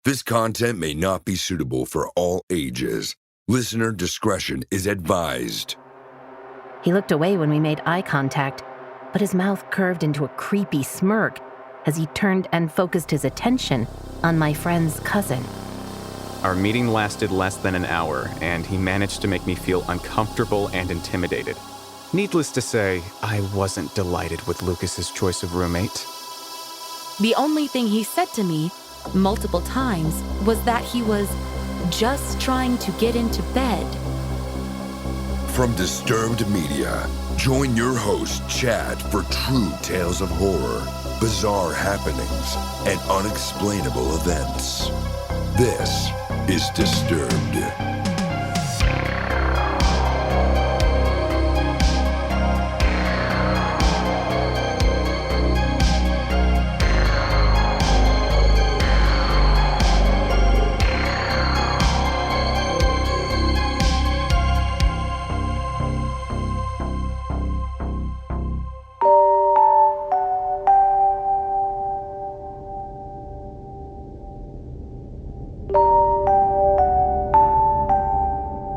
This content may not be suitable for all ages. Listener discretion is advised. He looked away when we made eye contact, but his mouth curved into a creepy smirk as he turned and focused his attention on my friend's cousin. Our meeting lasted less than an hour, and he managed to make me feel uncomfortable and intimidated. Needless to say, I wasn't delighted with Lucas's choice of roommate. The only thing he said to me multiple times was that he was just trying to get into bed. From Disturbed Media, join your host, Chad, for true tales of horror, bizarre happenings, and unexplainable events. This is Disturbed.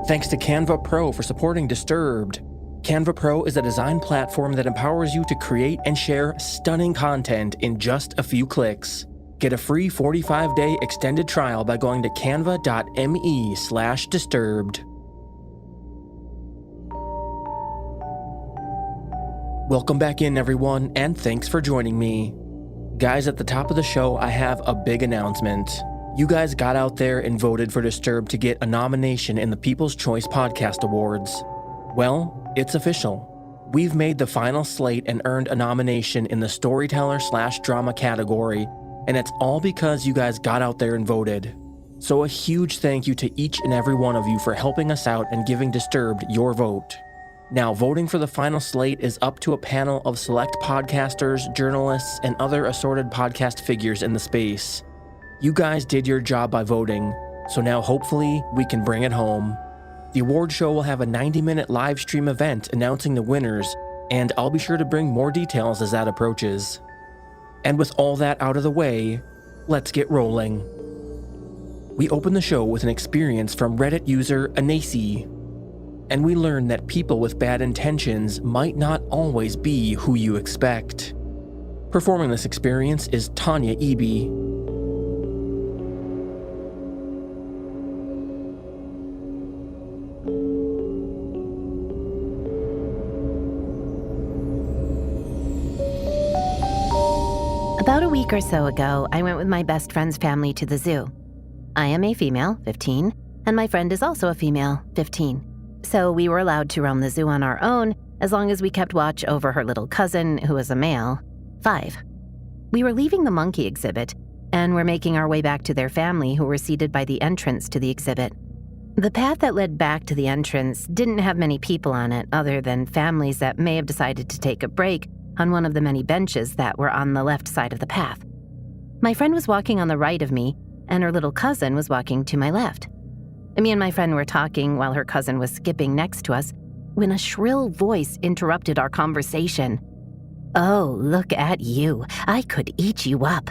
Thanks to Canva Pro for supporting Disturbed. Canva Pro is a design platform that empowers you to create and share stunning content in just a few clicks. Get a free 45-day extended trial by going to canva.me/disturbed. Welcome back in, everyone, and thanks for joining me. Guys, at the top of the show, I have a big announcement. You guys got out there and voted for Disturbed to get a nomination in the People's Choice Podcast Awards. Well, it's official. We've made the final slate and earned a nomination in the Storyteller/Drama category, and it's all because you guys got out there and voted. So a huge thank you to each and every one of you for helping us out and giving Disturbed your vote. Now, voting for the final slate is up to a panel of select podcasters, journalists, and other assorted podcast figures in the space. You guys did your job by voting, so now hopefully we can bring it home. The award show will have a 90-minute live stream event announcing the winners, and I'll be sure to bring more details as that approaches. And with all that out of the way, let's get rolling. We open the show with an experience from Reddit user Anasi, and we learn that people with bad intentions might not always be who you expect. Performing this experience is Tanya Eby. About a week or so ago, I went with my best friend's family to the zoo. I am a female, 15, and my friend is also a female, 15. So we were allowed to roam the zoo on our own as long as we kept watch over her little cousin, who was a male, 5. We were leaving the monkey exhibit, and were making our way back to their family, who were seated by the entrance to the exhibit. The path that led back to the entrance didn't have many people on it other than families that may have decided to take a break on one of the many benches that were on the left side of the path. My friend was walking on the right of me, and her little cousin was walking to my left. Me and my friend were talking while her cousin was skipping next to us, when a shrill voice interrupted our conversation. "Oh, look at you. I could eat you up."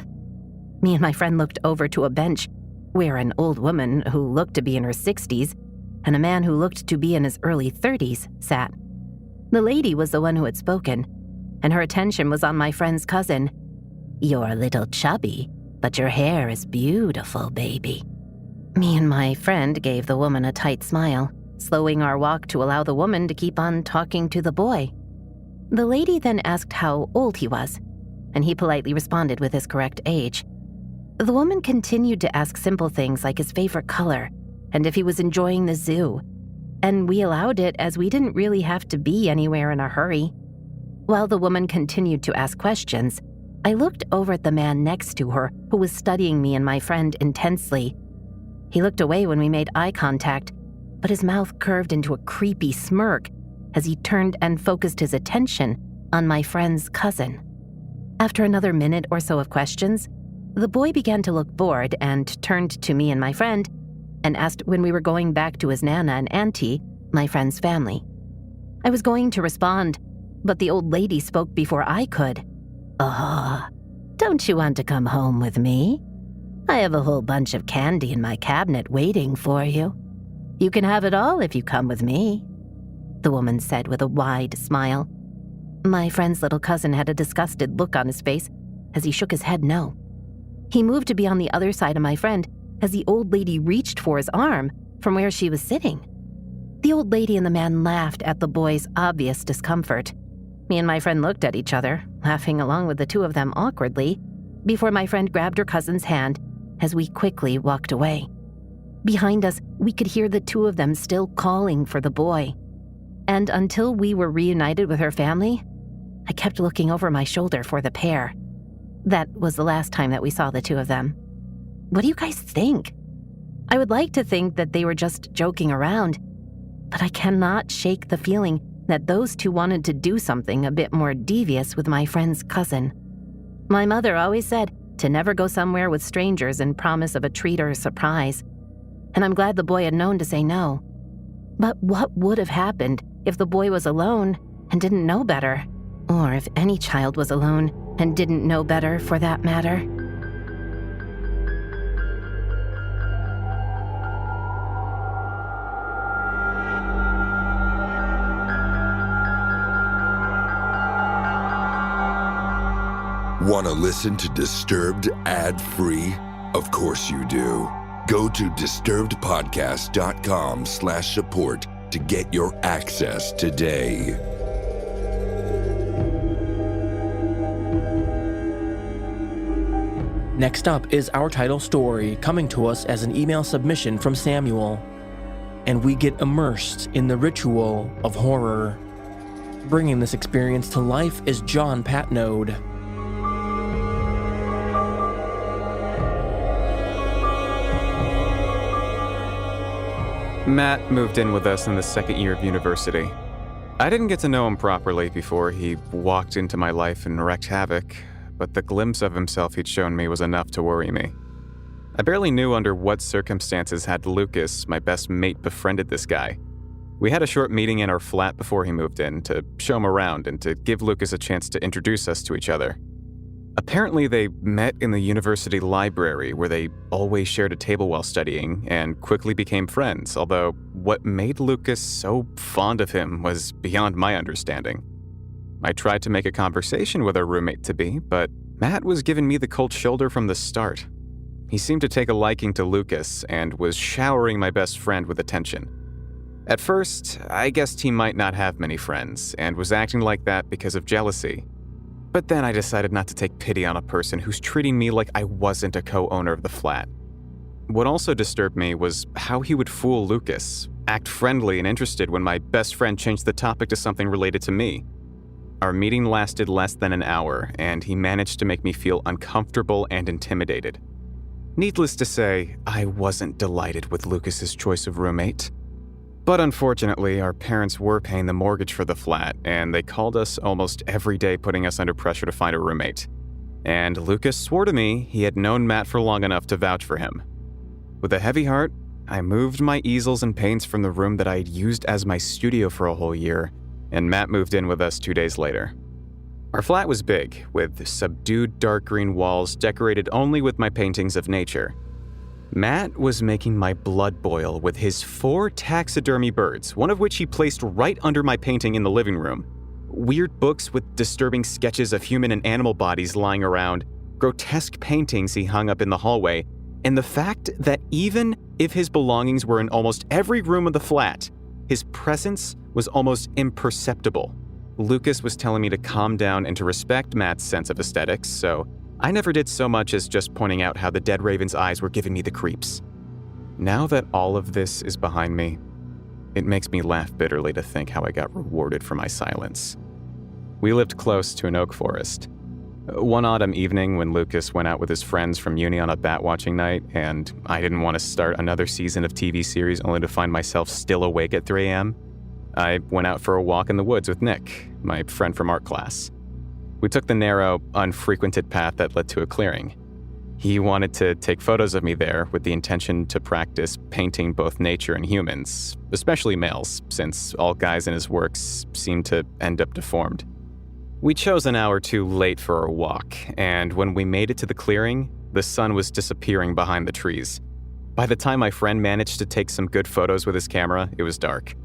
Me and my friend looked over to a bench where an old woman who looked to be in her 60s and a man who looked to be in his early 30s sat. The lady was the one who had spoken, and her attention was on my friend's cousin. "You're a little chubby, but your hair is beautiful, baby." Me and my friend gave the woman a tight smile, slowing our walk to allow the woman to keep on talking to the boy. The lady then asked how old he was, and he politely responded with his correct age. The woman continued to ask simple things like his favorite color and if he was enjoying the zoo, and we allowed it as we didn't really have to be anywhere in a hurry. While the woman continued to ask questions, I looked over at the man next to her who was studying me and my friend intensely. He looked away when we made eye contact, but his mouth curved into a creepy smirk as he turned and focused his attention on my friend's cousin. After another minute or so of questions, the boy began to look bored and turned to me and my friend and asked when we were going back to his nana and auntie, my friend's family. I was going to respond, but the old lady spoke before I could. "Oh, don't you want to come home with me? I have a whole bunch of candy in my cabinet waiting for you. You can have it all if you come with me," the woman said with a wide smile. My friend's little cousin had a disgusted look on his face as he shook his head no. He moved to be on the other side of my friend as the old lady reached for his arm from where she was sitting. The old lady and the man laughed at the boy's obvious discomfort. Me and my friend looked at each other, laughing along with the two of them awkwardly, before my friend grabbed her cousin's hand as we quickly walked away. Behind us, we could hear the two of them still calling for the boy. And until we were reunited with her family, I kept looking over my shoulder for the pair. That was the last time that we saw the two of them. What do you guys think? I would like to think that they were just joking around, but I cannot shake the feeling that those two wanted to do something a bit more devious with my friend's cousin. My mother always said to never go somewhere with strangers and promise of a treat or a surprise, and I'm glad the boy had known to say no. But what would have happened if the boy was alone and didn't know better? Or if any child was alone and didn't know better, for that matter? Want to listen to Disturbed ad-free? Of course you do. Go to disturbedpodcast.com/support to get your access today. Next up is our title story, coming to us as an email submission from Samuel. And we get immersed in the ritual of horror. Bringing this experience to life is John Patneaude. Matt moved in with us in the second year of university. I didn't get to know him properly before he walked into my life and wreaked havoc, but the glimpse of himself he'd shown me was enough to worry me. I barely knew under what circumstances had Lucas, my best mate, befriended this guy. We had a short meeting in our flat before he moved in to show him around and to give Lucas a chance to introduce us to each other. Apparently, they met in the university library where they always shared a table while studying and quickly became friends, although what made Lucas so fond of him was beyond my understanding. I tried to make a conversation with our roommate-to-be, but Matt was giving me the cold shoulder from the start. He seemed to take a liking to Lucas and was showering my best friend with attention. At first, I guessed he might not have many friends and was acting like that because of jealousy. But then I decided not to take pity on a person who's treating me like I wasn't a co-owner of the flat. What also disturbed me was how he would fool Lucas, act friendly and interested when my best friend changed the topic to something related to me. Our meeting lasted less than an hour, and he managed to make me feel uncomfortable and intimidated. Needless to say, I wasn't delighted with Lucas's choice of roommate. But unfortunately, our parents were paying the mortgage for the flat, and they called us almost every day, putting us under pressure to find a roommate. And Lucas swore to me he had known Matt for long enough to vouch for him. With a heavy heart, I moved my easels and paints from the room that I had used as my studio for a whole year, and Matt moved in with us 2 days later. Our flat was big, with subdued dark green walls decorated only with my paintings of nature. Matt was making my blood boil with his 4 taxidermy birds, one of which he placed right under my painting in the living room. Weird books with disturbing sketches of human and animal bodies lying around, grotesque paintings he hung up in the hallway, and the fact that even if his belongings were in almost every room of the flat, his presence was almost imperceptible. Lucas was telling me to calm down and to respect Matt's sense of aesthetics, so I never did so much as just pointing out how the dead raven's eyes were giving me the creeps. Now that all of this is behind me, it makes me laugh bitterly to think how I got rewarded for my silence. We lived close to an oak forest. One autumn evening when Lucas went out with his friends from uni on a bat-watching night, and I didn't want to start another season of TV series only to find myself still awake at 3 a.m., I went out for a walk in the woods with Nick, my friend from art class. We took the narrow, unfrequented path that led to a clearing. He wanted to take photos of me there with the intention to practice painting both nature and humans, especially males, since all guys in his works seemed to end up deformed. We chose an hour too late for our walk, and when we made it to the clearing, The sun was disappearing behind the trees. By the time my friend managed to take some good photos with his camera, it was dark.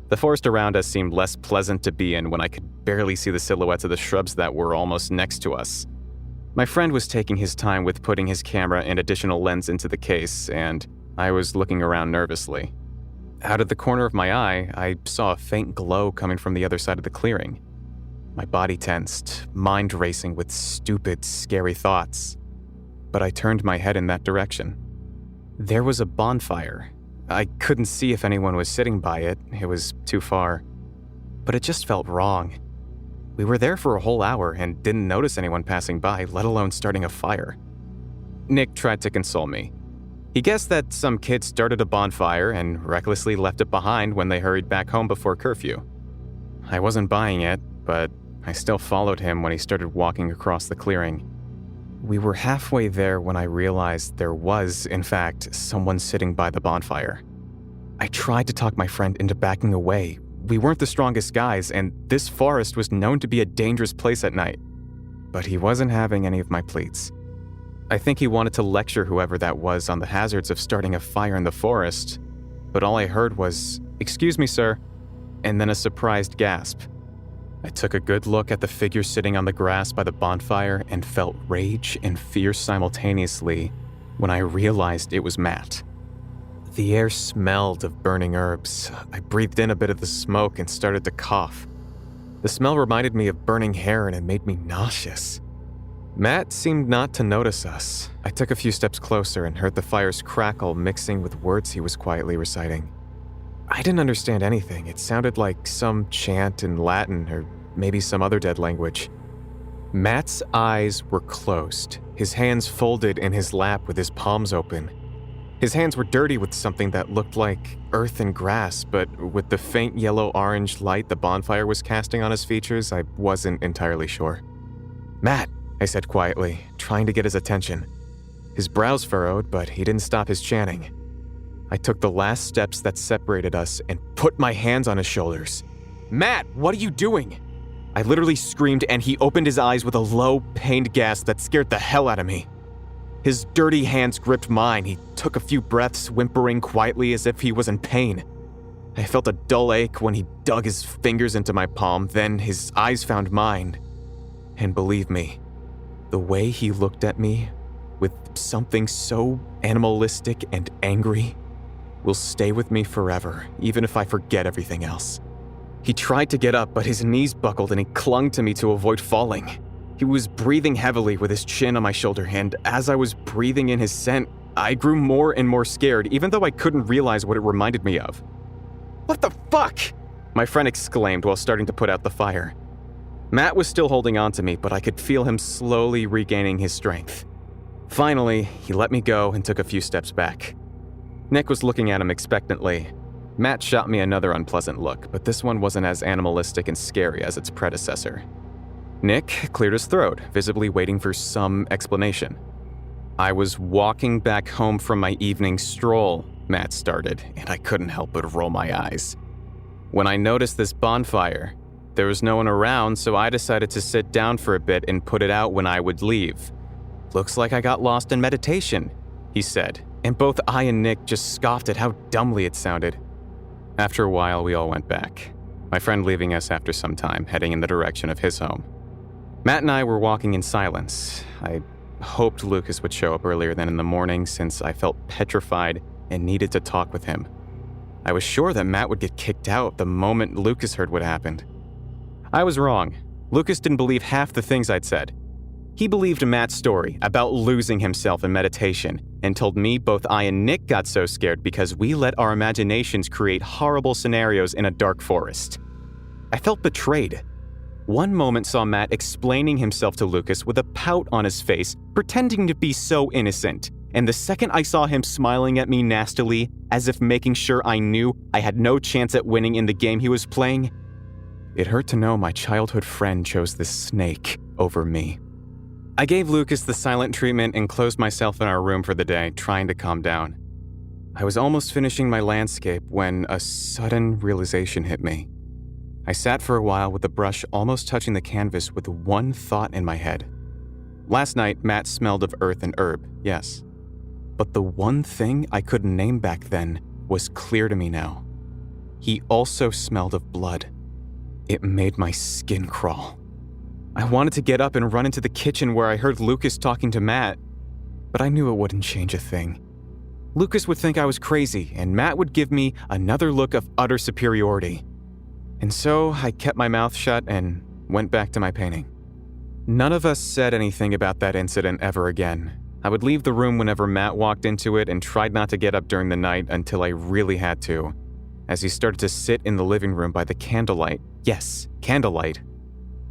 The forest around us seemed less pleasant to be in when I could barely see the silhouettes of the shrubs that were almost next to us. My friend was taking his time with putting his camera and additional lens into the case, and I was looking around nervously. Out of the corner of my eye, I saw a faint glow coming from the other side of the clearing. My body tensed, mind racing with stupid, scary thoughts. But I turned my head in that direction. There was a bonfire. I couldn't see if anyone was sitting by it, it was too far. But it just felt wrong. We were there for a whole hour and didn't notice anyone passing by, let alone starting a fire. Nick tried to console me. He guessed that some kid started a bonfire and recklessly left it behind when they hurried back home before curfew. I wasn't buying it, but I still followed him when he started walking across the clearing. We were halfway there when I realized there was, in fact, someone sitting by the bonfire. I tried to talk my friend into backing away. We weren't the strongest guys, and this forest was known to be a dangerous place at night. But he wasn't having any of my pleas. I think he wanted to lecture whoever that was on the hazards of starting a fire in the forest, but all I heard was, "Excuse me, sir," and then a surprised gasp. I took a good look at the figure sitting on the grass by the bonfire and felt rage and fear simultaneously when I realized it was Matt. The air smelled of burning herbs. I breathed in a bit of the smoke and started to cough. The smell reminded me of burning hair and it made me nauseous. Matt seemed not to notice us. I took a few steps closer and heard the fire's crackle mixing with words he was quietly reciting. I didn't understand anything. It sounded like some chant in Latin or maybe some other dead language. Matt's eyes were closed, his hands folded in his lap with his palms open. His hands were dirty with something that looked like earth and grass, but with the faint yellow-orange light the bonfire was casting on his features, I wasn't entirely sure. "Matt," I said quietly, trying to get his attention. His brows furrowed, but he didn't stop his chanting. I took the last steps that separated us and put my hands on his shoulders. "Matt, what are you doing?" I literally screamed and he opened his eyes with a low, pained gasp that scared the hell out of me. His dirty hands gripped mine. He took a few breaths, whimpering quietly as if he was in pain. I felt a dull ache when he dug his fingers into my palm, then his eyes found mine. And believe me, the way he looked at me, with something so animalistic and angry, will stay with me forever, even if I forget everything else. He tried to get up, but his knees buckled and he clung to me to avoid falling. He was breathing heavily with his chin on my shoulder, and as I was breathing in his scent, I grew more and more scared, even though I couldn't realize what it reminded me of. "What the fuck?" my friend exclaimed while starting to put out the fire. Matt was still holding on to me, but I could feel him slowly regaining his strength. Finally, he let me go and took a few steps back. Nick was looking at him expectantly. Matt shot me another unpleasant look, but this one wasn't as animalistic and scary as its predecessor. Nick cleared his throat, visibly waiting for some explanation. "I was walking back home from my evening stroll," Matt started, and I couldn't help but roll my eyes. "When I noticed this bonfire, there was no one around, so I decided to sit down for a bit and put it out when I would leave. Looks like I got lost in meditation," he said, and both I and Nick just scoffed at how dumbly it sounded. After a while, we all went back, my friend leaving us after some time, heading in the direction of his home. Matt and I were walking in silence. I hoped Lucas would show up earlier than in the morning since I felt petrified and needed to talk with him. I was sure that Matt would get kicked out the moment Lucas heard what happened. I was wrong. Lucas didn't believe half the things I'd said. He believed Matt's story about losing himself in meditation and told me both I and Nick got so scared because we let our imaginations create horrible scenarios in a dark forest. I felt betrayed. One moment saw Matt explaining himself to Lucas with a pout on his face, pretending to be so innocent, and the second I saw him smiling at me nastily, as if making sure I knew I had no chance at winning in the game he was playing, it hurt to know my childhood friend chose this snake over me. I gave Lucas the silent treatment and closed myself in our room for the day, trying to calm down. I was almost finishing my landscape when a sudden realization hit me. I sat for a while with the brush almost touching the canvas with one thought in my head. Last night, Matt smelled of earth and herb, yes. But the one thing I couldn't name back then was clear to me now. He also smelled of blood. It made my skin crawl. I wanted to get up and run into the kitchen where I heard Lucas talking to Matt, but I knew it wouldn't change a thing. Lucas would think I was crazy, and Matt would give me another look of utter superiority. And so I kept my mouth shut and went back to my painting. None of us said anything about that incident ever again. I would leave the room whenever Matt walked into it and tried not to get up during the night until I really had to. As he started to sit in the living room by the candlelight, yes, candlelight,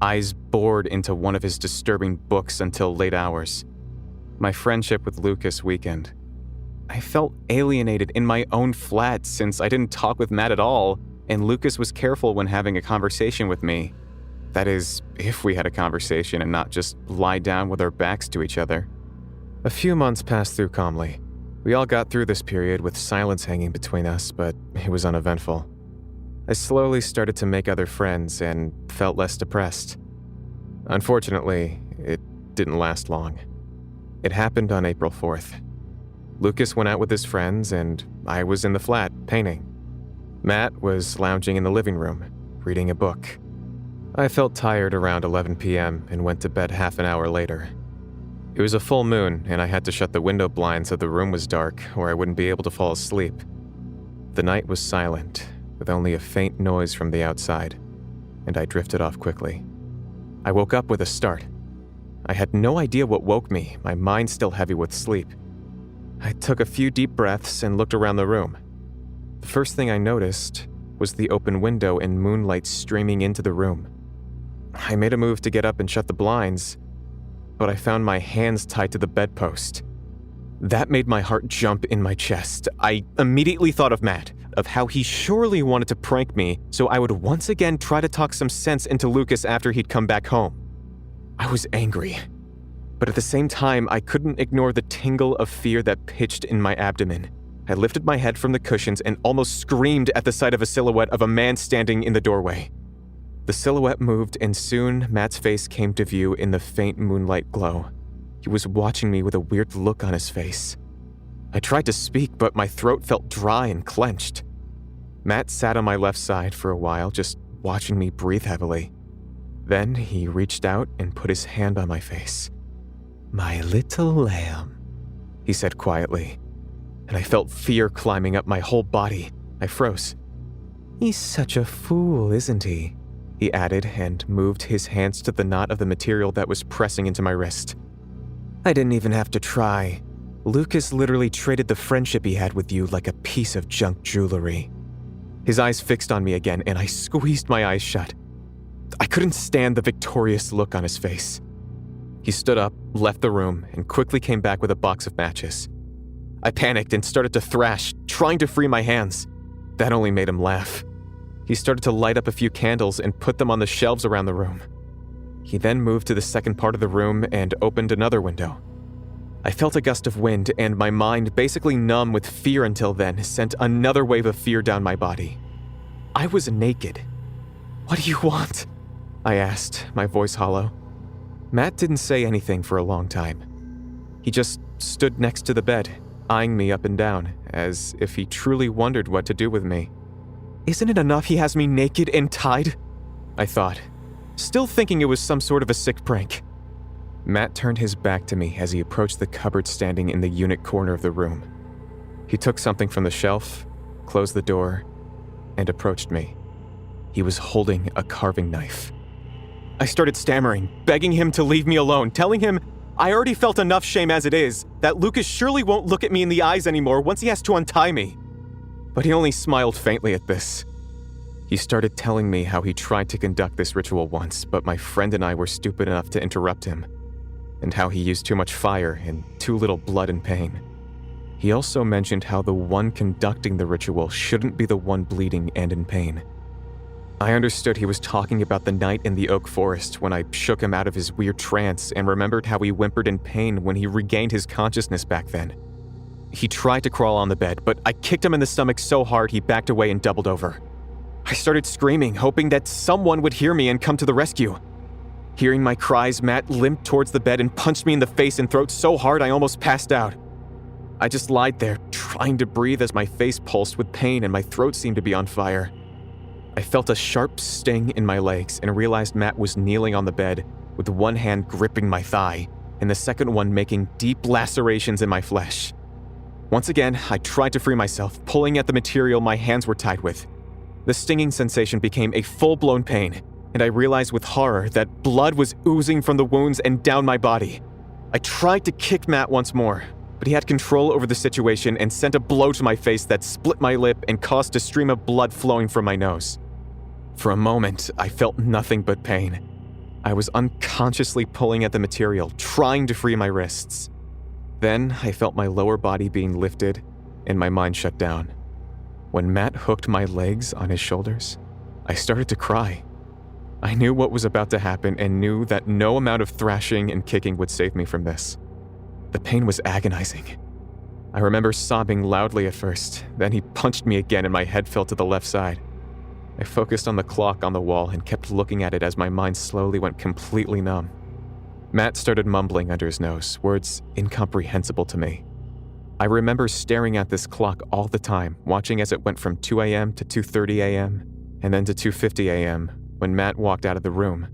eyes bored into one of his disturbing books until late hours. My friendship with Lucas weakened. I felt alienated in my own flat since I didn't talk with Matt at all, and Lucas was careful when having a conversation with me. That is, if we had a conversation and not just lie down with our backs to each other. A few months passed through calmly. We all got through this period with silence hanging between us, but it was uneventful. I slowly started to make other friends and felt less depressed. Unfortunately, it didn't last long. It happened on April 4th. Lucas went out with his friends and I was in the flat, painting. Matt was lounging in the living room, reading a book. I felt tired around 11 p.m. and went to bed half an hour later. It was a full moon, and I had to shut the window blinds so the room was dark, or I wouldn't be able to fall asleep. The night was silent, with only a faint noise from the outside, and I drifted off quickly. I woke up with a start. I had no idea what woke me, my mind still heavy with sleep. I took a few deep breaths and looked around the room. The first thing I noticed was the open window and moonlight streaming into the room. I made a move to get up and shut the blinds, but I found my hands tied to the bedpost. That made my heart jump in my chest. I immediately thought of Matt, of how he surely wanted to prank me so I would once again try to talk some sense into Lucas after he'd come back home. I was angry, but at the same time, I couldn't ignore the tingle of fear that pitched in my abdomen. I lifted my head from the cushions and almost screamed at the sight of a silhouette of a man standing in the doorway. The silhouette moved, and soon Matt's face came to view in the faint moonlight glow. He was watching me with a weird look on his face. I tried to speak, but my throat felt dry and clenched. Matt sat on my left side for a while, just watching me breathe heavily. Then he reached out and put his hand on my face. "My little lamb," he said quietly, and I felt fear climbing up my whole body. I froze. "He's such a fool, isn't he?" he added and moved his hands to the knot of the material that was pressing into my wrist. "I didn't even have to try. Lucas literally traded the friendship he had with you like a piece of junk jewelry." His eyes fixed on me again, and I squeezed my eyes shut. I couldn't stand the victorious look on his face. He stood up, left the room, and quickly came back with a box of matches. I panicked and started to thrash, trying to free my hands. That only made him laugh. He started to light up a few candles and put them on the shelves around the room. He then moved to the second part of the room and opened another window. I felt a gust of wind, and my mind, basically numb with fear until then, sent another wave of fear down my body. I was naked. "What do you want?" I asked, my voice hollow. Matt didn't say anything for a long time. He just stood next to the bed, eyeing me up and down, as if he truly wondered what to do with me. Isn't it enough he has me naked and tied? I thought, still thinking it was some sort of a sick prank. Matt turned his back to me as he approached the cupboard standing in the unit corner of the room. He took something from the shelf, closed the door, and approached me. He was holding a carving knife. I started stammering, begging him to leave me alone, telling him I already felt enough shame as it is, that Lucas surely won't look at me in the eyes anymore once he has to untie me. But he only smiled faintly at this. He started telling me how he tried to conduct this ritual once, but my friend and I were stupid enough to interrupt him, and how he used too much fire and too little blood and pain. He also mentioned how the one conducting the ritual shouldn't be the one bleeding and in pain. I understood he was talking about the night in the oak forest when I shook him out of his weird trance and remembered how he whimpered in pain when he regained his consciousness back then. He tried to crawl on the bed, but I kicked him in the stomach so hard he backed away and doubled over. I started screaming, hoping that someone would hear me and come to the rescue. Hearing my cries, Matt limped towards the bed and punched me in the face and throat so hard I almost passed out. I just lied there, trying to breathe as my face pulsed with pain and my throat seemed to be on fire. I felt a sharp sting in my legs and realized Matt was kneeling on the bed, with one hand gripping my thigh, and the second one making deep lacerations in my flesh. Once again, I tried to free myself, pulling at the material my hands were tied with. The stinging sensation became a full-blown pain, and I realized with horror that blood was oozing from the wounds and down my body. I tried to kick Matt once more, but he had control over the situation and sent a blow to my face that split my lip and caused a stream of blood flowing from my nose. For a moment, I felt nothing but pain. I was unconsciously pulling at the material, trying to free my wrists. Then I felt my lower body being lifted and my mind shut down. When Matt hooked my legs on his shoulders, I started to cry. I knew what was about to happen and knew that no amount of thrashing and kicking would save me from this. The pain was agonizing. I remember sobbing loudly at first, then he punched me again and my head fell to the left side. I focused on the clock on the wall and kept looking at it as my mind slowly went completely numb. Matt started mumbling under his nose, words incomprehensible to me. I remember staring at this clock all the time, watching as it went from 2 a.m. to 2:30 a.m. and then to 2:50 a.m. when Matt walked out of the room,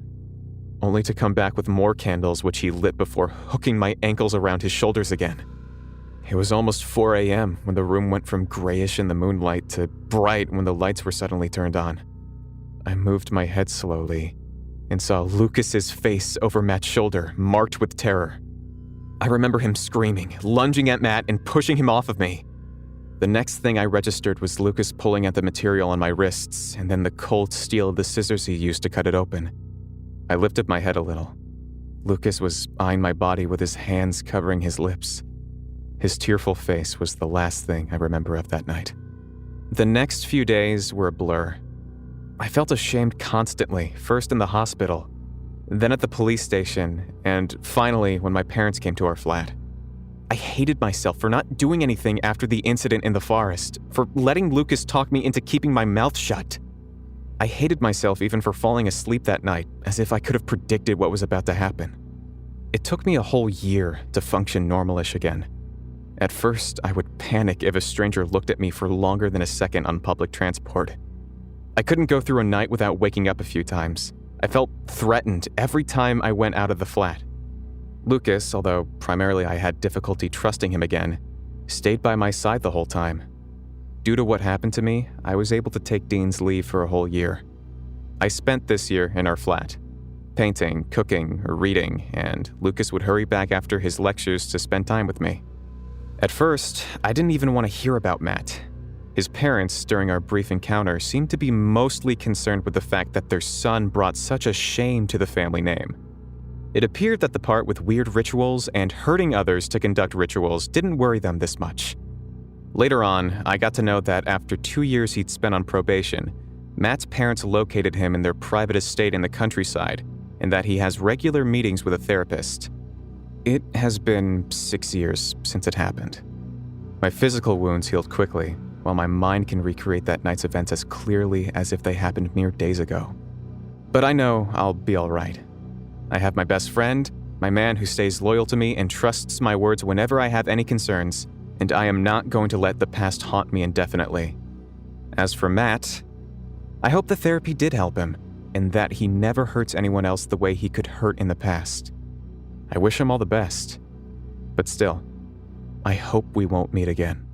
only to come back with more candles which he lit before hooking my ankles around his shoulders again. It was almost 4 a.m. when the room went from grayish in the moonlight to bright when the lights were suddenly turned on. I moved my head slowly and saw Lucas's face over Matt's shoulder, marked with terror. I remember him screaming, lunging at Matt and pushing him off of me. The next thing I registered was Lucas pulling at the material on my wrists and then the cold steel of the scissors he used to cut it open. I lifted my head a little. Lucas was eyeing my body with his hands covering his lips. His tearful face was the last thing I remember of that night. The next few days were a blur. I felt ashamed constantly, first in the hospital, then at the police station, and finally when my parents came to our flat. I hated myself for not doing anything after the incident in the forest, for letting Lucas talk me into keeping my mouth shut. I hated myself even for falling asleep that night, as if I could have predicted what was about to happen. It took me a whole year to function normalish again. At first, I would panic if a stranger looked at me for longer than a second on public transport. I couldn't go through a night without waking up a few times. I felt threatened every time I went out of the flat. Lucas, although primarily I had difficulty trusting him again, stayed by my side the whole time. Due to what happened to me, I was able to take Dean's leave for a whole year. I spent this year in our flat, painting, cooking, or reading, and Lucas would hurry back after his lectures to spend time with me. At first, I didn't even want to hear about Matt. His parents, during our brief encounter, seemed to be mostly concerned with the fact that their son brought such a shame to the family name. It appeared that the part with weird rituals and hurting others to conduct rituals didn't worry them this much. Later on, I got to know that after 2 years he'd spent on probation, Matt's parents located him in their private estate in the countryside, and that he has regular meetings with a therapist. It has been 6 years since it happened. My physical wounds healed quickly, while my mind can recreate that night's events as clearly as if they happened mere days ago. But I know I'll be all right. I have my best friend, my man who stays loyal to me and trusts my words whenever I have any concerns, and I am not going to let the past haunt me indefinitely. As for Matt, I hope the therapy did help him, and that he never hurts anyone else the way he could hurt in the past. I wish him all the best, but still, I hope we won't meet again.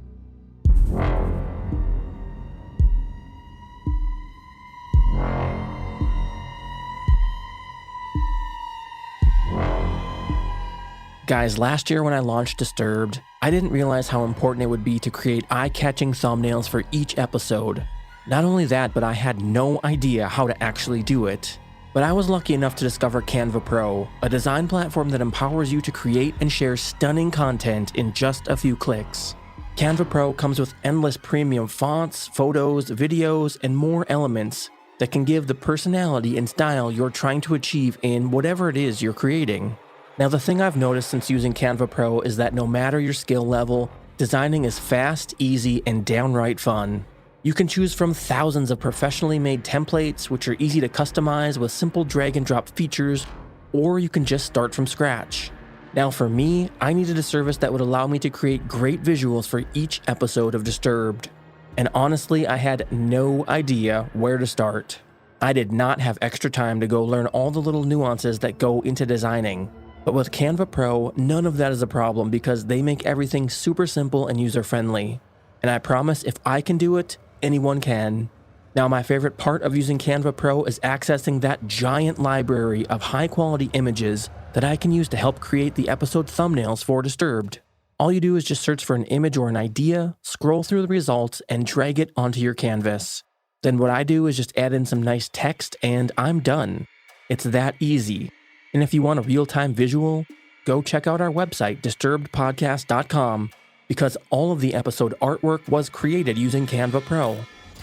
Guys, last year when I launched Disturbed, I didn't realize how important it would be to create eye-catching thumbnails for each episode. Not only that, but I had no idea how to actually do it. But I was lucky enough to discover Canva Pro, a design platform that empowers you to create and share stunning content in just a few clicks. Canva Pro comes with endless premium fonts, photos, videos, and more elements that can give the personality and style you're trying to achieve in whatever it is you're creating. Now, the thing I've noticed since using Canva Pro is that no matter your skill level, designing is fast, easy, and downright fun. You can choose from thousands of professionally made templates, which are easy to customize with simple drag and drop features, or you can just start from scratch. Now for me, I needed a service that would allow me to create great visuals for each episode of Disturbed. And honestly, I had no idea where to start. I did not have extra time to go learn all the little nuances that go into designing. But with Canva Pro, none of that is a problem because they make everything super simple and user-friendly. And I promise if I can do it, anyone can. Now my favorite part of using Canva Pro is accessing that giant library of high-quality images that I can use to help create the episode thumbnails for Disturbed. All you do is just search for an image or an idea, scroll through the results, and drag it onto your canvas. Then what I do is just add in some nice text and I'm done. It's that easy. And if you want a real-time visual, go check out our website, disturbedpodcast.com, because all of the episode artwork was created using Canva Pro.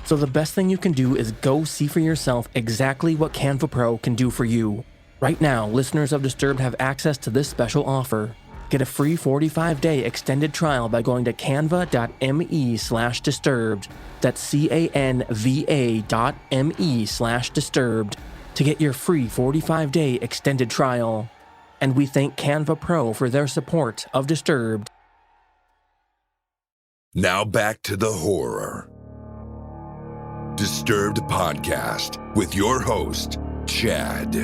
So the best thing you can do is go see for yourself exactly what Canva Pro can do for you. Right now, listeners of Disturbed have access to this special offer. Get a free 45-day extended trial by going to canva.me/disturbed. That's canva.me/disturbed to get your free 45-day extended trial. And we thank Canva Pro for their support of Disturbed. Now back to the horror. Disturbed Podcast with your host, Chad.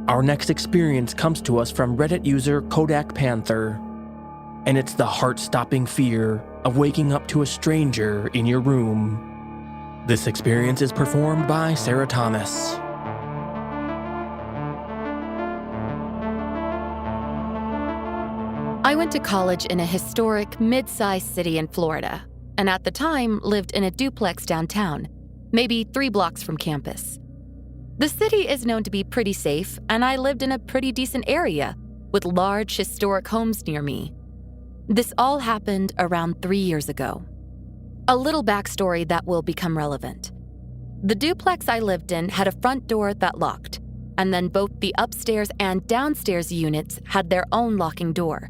Our next experience comes to us from Reddit user Kodak Panther, and it's the heart-stopping fear of waking up to a stranger in your room. This experience is performed by Sarah Thomas. I went to college in a historic, mid-sized city in Florida, and at the time lived in a duplex downtown, maybe 3 blocks from campus. The city is known to be pretty safe, and I lived in a pretty decent area with large historic homes near me. This all happened around 3 years ago. A little backstory that will become relevant. The duplex I lived in had a front door that locked, and then both the upstairs and downstairs units had their own locking door.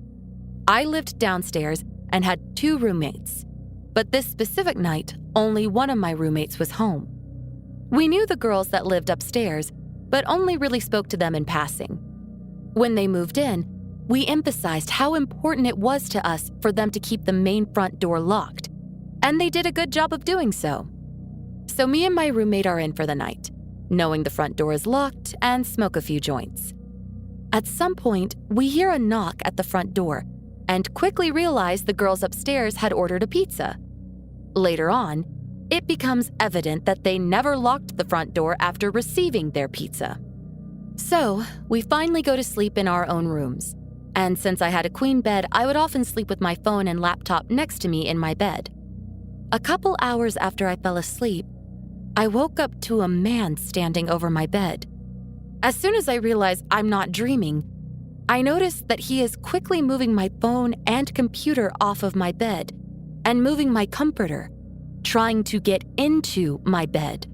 I lived downstairs and had 2 roommates, but this specific night, only one of my roommates was home. We knew the girls that lived upstairs, but only really spoke to them in passing. When they moved in, we emphasized how important it was to us for them to keep the main front door locked, and they did a good job of doing so. So me and my roommate are in for the night, knowing the front door is locked, and smoke a few joints. At some point, we hear a knock at the front door and quickly realize the girls upstairs had ordered a pizza. Later on, it becomes evident that they never locked the front door after receiving their pizza. So, we finally go to sleep in our own rooms. And since I had a queen bed, I would often sleep with my phone and laptop next to me in my bed. A couple hours after I fell asleep, I woke up to a man standing over my bed. As soon as I realized I'm not dreaming, I noticed that he is quickly moving my phone and computer off of my bed and moving my comforter, trying to get into my bed.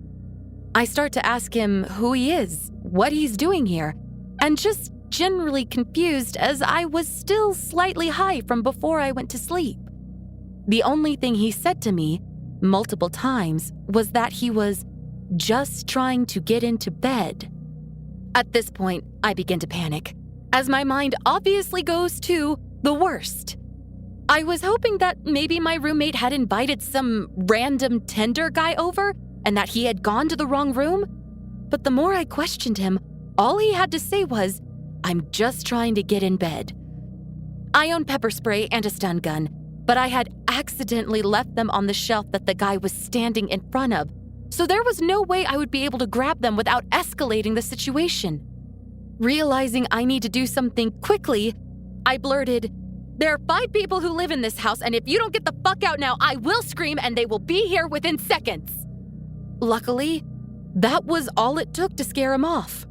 I start to ask him who he is, what he's doing here, and just generally confused as I was still slightly high from before I went to sleep. The only thing he said to me multiple times was that he was just trying to get into bed. At this point, I begin to panic, as my mind obviously goes to the worst. I was hoping that maybe my roommate had invited some random Tinder guy over and that he had gone to the wrong room. But the more I questioned him, all he had to say was, "I'm just trying to get in bed." I own pepper spray and a stun gun, but I had accidentally left them on the shelf that the guy was standing in front of, so there was no way I would be able to grab them without escalating the situation. Realizing I need to do something quickly, I blurted, "There are 5 people who live in this house, and if you don't get the fuck out now, I will scream and they will be here within seconds." Luckily, that was all it took to scare him off.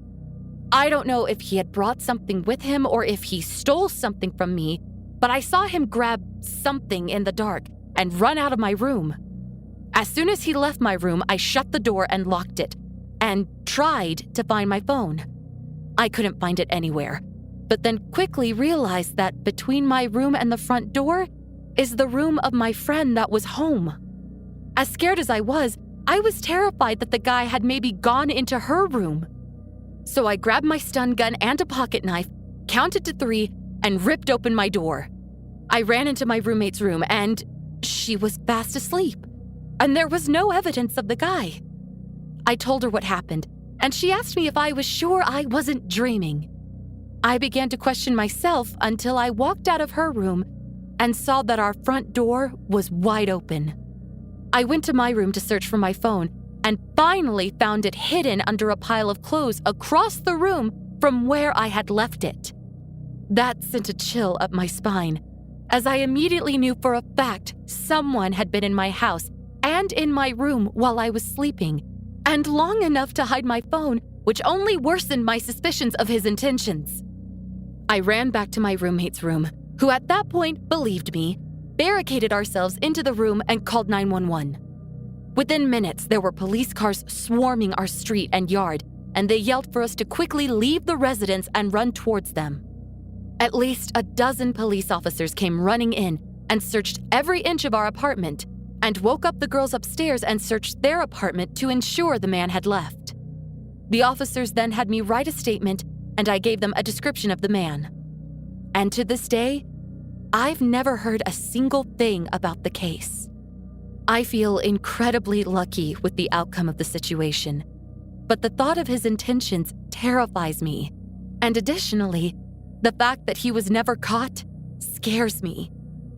I don't know if he had brought something with him or if he stole something from me, but I saw him grab something in the dark and run out of my room. As soon as he left my room, I shut the door and locked it, and tried to find my phone. I couldn't find it anywhere, but then quickly realized that between my room and the front door is the room of my friend that was home. As scared as I was, I was terrified that the guy had maybe gone into her room. So I grabbed my stun gun and a pocket knife, counted to 3, and ripped open my door. I ran into my roommate's room and she was fast asleep, and there was no evidence of the guy. I told her what happened, and she asked me if I was sure I wasn't dreaming. I began to question myself until I walked out of her room and saw that our front door was wide open. I went to my room to search for my phone and finally found it hidden under a pile of clothes across the room from where I had left it. That sent a chill up my spine, as I immediately knew for a fact someone had been in my house and in my room while I was sleeping, and long enough to hide my phone, which only worsened my suspicions of his intentions. I ran back to my roommate's room, who at that point believed me, barricaded ourselves into the room, and called 911. Within minutes, there were police cars swarming our street and yard, and they yelled for us to quickly leave the residence and run towards them. At least a dozen police officers came running in and searched every inch of our apartment, and woke up the girls upstairs and searched their apartment to ensure the man had left. The officers then had me write a statement, and I gave them a description of the man. And to this day, I've never heard a single thing about the case. I feel incredibly lucky with the outcome of the situation, but the thought of his intentions terrifies me. And additionally, the fact that he was never caught scares me,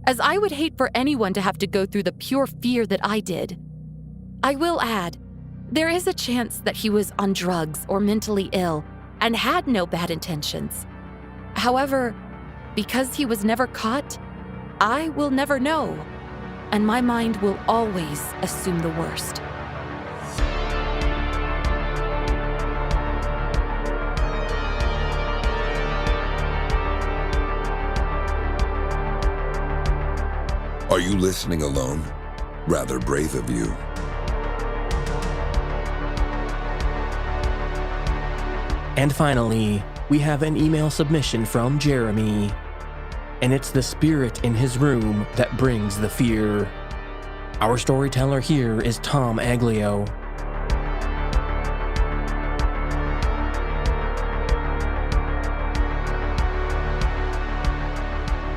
as I would hate for anyone to have to go through the pure fear that I did. I will add, there is a chance that he was on drugs or mentally ill and had no bad intentions. However, because he was never caught, I will never know, and my mind will always assume the worst. Are you listening alone? Rather brave of you. And finally, we have an email submission from Jeremy. And it's the spirit in his room that brings the fear. Our storyteller here is Tom Aglio.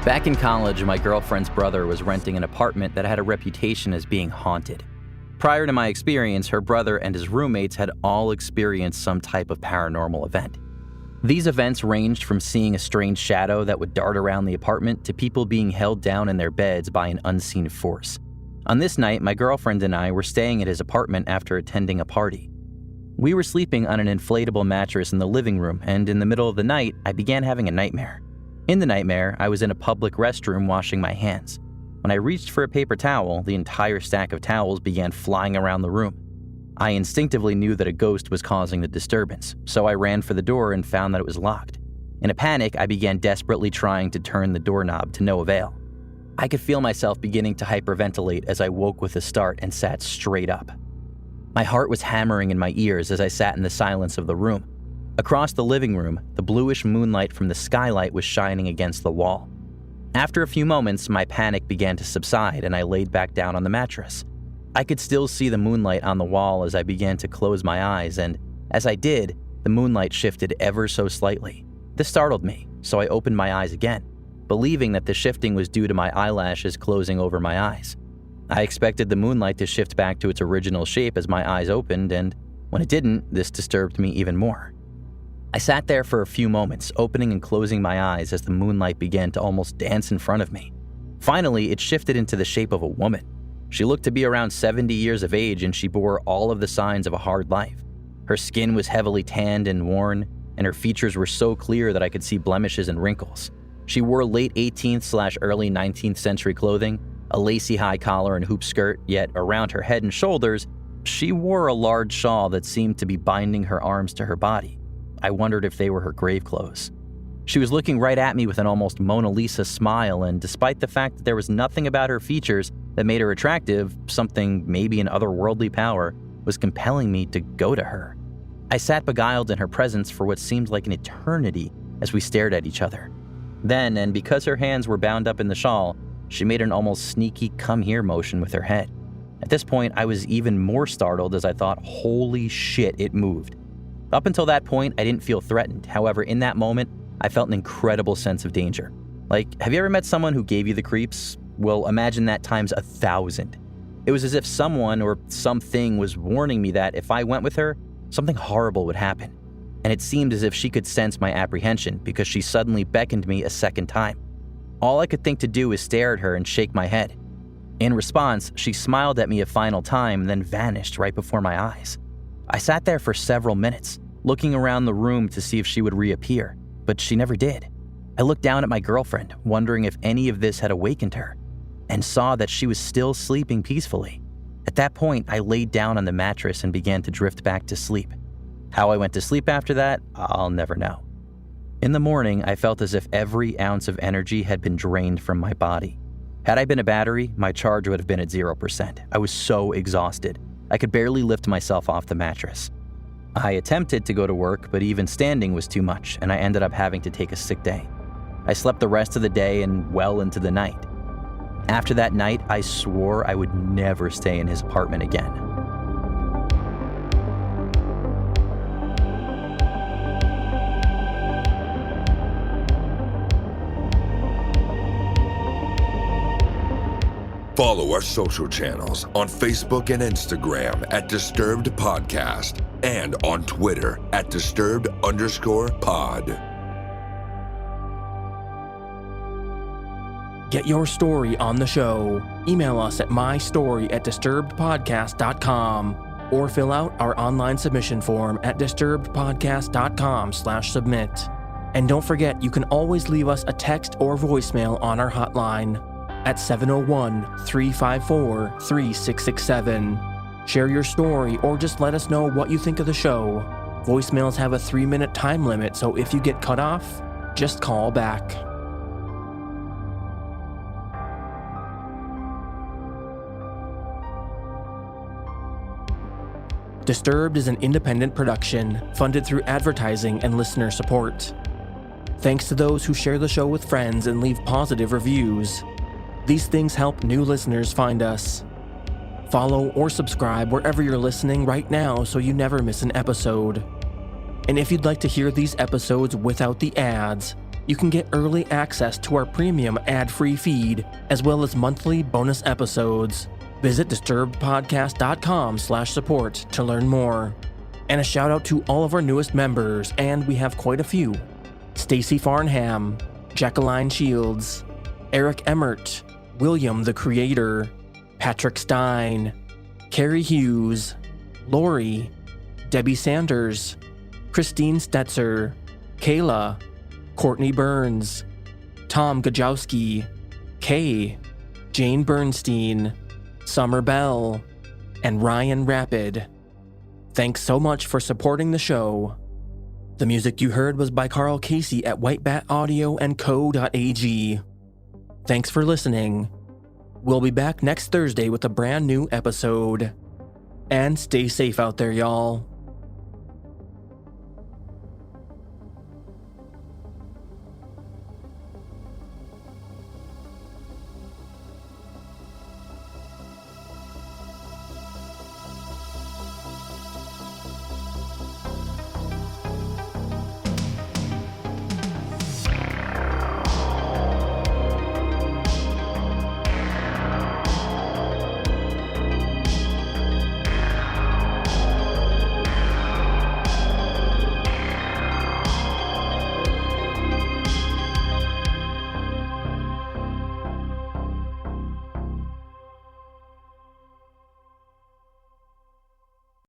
Back in college, my girlfriend's brother was renting an apartment that had a reputation as being haunted. Prior to my experience, her brother and his roommates had all experienced some type of paranormal event. These events ranged from seeing a strange shadow that would dart around the apartment to people being held down in their beds by an unseen force. On this night, my girlfriend and I were staying at his apartment after attending a party. We were sleeping on an inflatable mattress in the living room, and in the middle of the night, I began having a nightmare. In the nightmare, I was in a public restroom washing my hands. When I reached for a paper towel, the entire stack of towels began flying around the room. I instinctively knew that a ghost was causing the disturbance, so I ran for the door and found that it was locked. In a panic, I began desperately trying to turn the doorknob to no avail. I could feel myself beginning to hyperventilate as I woke with a start and sat straight up. My heart was hammering in my ears as I sat in the silence of the room. Across the living room, the bluish moonlight from the skylight was shining against the wall. After a few moments, my panic began to subside and I laid back down on the mattress. I could still see the moonlight on the wall as I began to close my eyes, and as I did, the moonlight shifted ever so slightly. This startled me, so I opened my eyes again, believing that the shifting was due to my eyelashes closing over my eyes. I expected the moonlight to shift back to its original shape as my eyes opened, and when it didn't, this disturbed me even more. I sat there for a few moments, opening and closing my eyes as the moonlight began to almost dance in front of me. Finally, it shifted into the shape of a woman. She looked to be around 70 years of age, and she bore all of the signs of a hard life. Her skin was heavily tanned and worn, and her features were so clear that I could see blemishes and wrinkles. She wore late 18th/early 19th century clothing, a lacy high collar and hoop skirt, yet around her head and shoulders, she wore a large shawl that seemed to be binding her arms to her body. I wondered if they were her grave clothes. She was looking right at me with an almost Mona Lisa smile, and despite the fact that there was nothing about her features that made her attractive, something, maybe an otherworldly power, was compelling me to go to her. I sat beguiled in her presence for what seemed like an eternity as we stared at each other. Then, and because her hands were bound up in the shawl, she made an almost sneaky come here motion with her head. At this point, I was even more startled as I thought, holy shit, it moved. Up until that point, I didn't feel threatened. However, in that moment, I felt an incredible sense of danger. Like, have you ever met someone who gave you the creeps? Well, imagine that times 1,000. It was as if someone or something was warning me that if I went with her, something horrible would happen. And it seemed as if she could sense my apprehension because she suddenly beckoned me a second time. All I could think to do was stare at her and shake my head. In response, she smiled at me a final time and then vanished right before my eyes. I sat there for several minutes, looking around the room to see if she would reappear, but she never did. I looked down at my girlfriend, wondering if any of this had awakened her, and saw that she was still sleeping peacefully. At that point, I laid down on the mattress and began to drift back to sleep. How I went to sleep after that, I'll never know. In the morning, I felt as if every ounce of energy had been drained from my body. Had I been a battery, my charge would have been at 0%. I was so exhausted. I could barely lift myself off the mattress. I attempted to go to work, but even standing was too much, and I ended up having to take a sick day. I slept the rest of the day and well into the night. After that night, I swore I would never stay in his apartment again. Follow our social channels on Facebook and Instagram at Disturbed Podcast and on Twitter at Disturbed_pod. Get your story on the show. Email us at mystory@disturbedpodcast.com or fill out our online submission form at disturbedpodcast.com/submit. And don't forget, you can always leave us a text or voicemail on our hotline at 701-354-3667. Share your story or just let us know what you think of the show. Voicemails have a 3-minute time limit, so if you get cut off, just call back. Disturbed is an independent production, funded through advertising and listener support. Thanks to those who share the show with friends and leave positive reviews. These things help new listeners find us. Follow or subscribe wherever you're listening right now so you never miss an episode. And if you'd like to hear these episodes without the ads, you can get early access to our premium ad-free feed, as well as monthly bonus episodes. Visit disturbedpodcast.com/support to learn more. And a shout out to all of our newest members, and we have quite a few. Stacy Farnham, Jacqueline Shields, Eric Emmert, William the Creator, Patrick Stein, Carrie Hughes, Lori, Debbie Sanders, Christine Stetzer, Kayla, Courtney Burns, Tom Gajowski, Kay, Jane Bernstein, Summer Bell, and Ryan Rapid. Thanks so much for supporting the show. The music you heard was by Carl Casey at whitebataudio.co.ag. Thanks for listening. We'll be back next Thursday with a brand new episode. And stay safe out there, y'all.